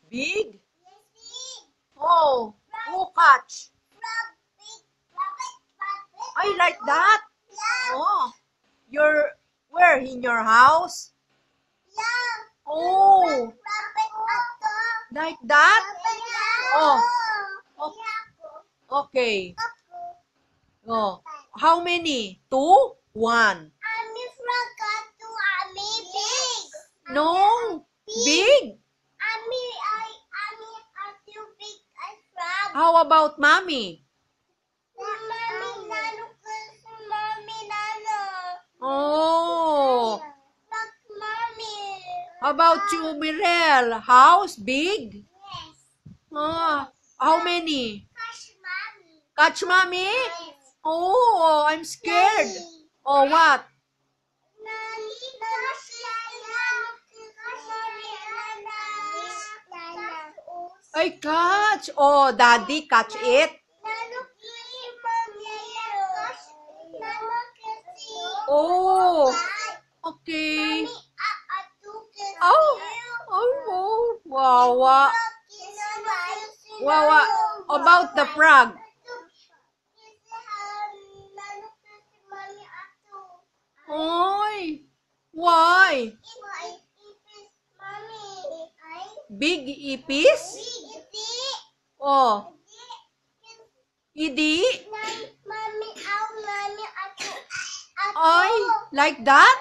Big? Oh, who catch? I like that. Oh, where in your house? Oh, like that? Oh, okay. Oh, how many? 2? 1. No, big. How about mommy? Oh, how about you, Mirel? House big? Oh, how many? Catch mommy? Oh, I'm scared. Oh, what? I catch. Oh, daddy catch it. Oh, okay. Oh, oh, wow, wow. Wow, about the frog. Oy, why? Big ipis? Oh, idi? Ay, like that?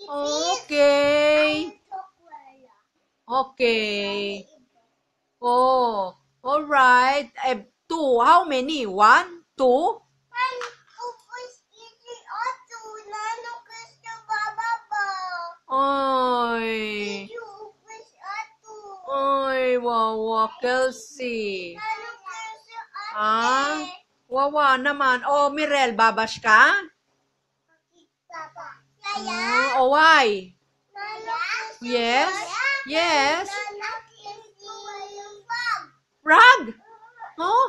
Okay. Okay. Oh, all right. 2. How many? 1, 2? Oy. Oy, wawa, Kelsey. Ah, wawa naman. Oh, Mirel, babash ka? Oh, why? Yes? Yes? Frog? Oh?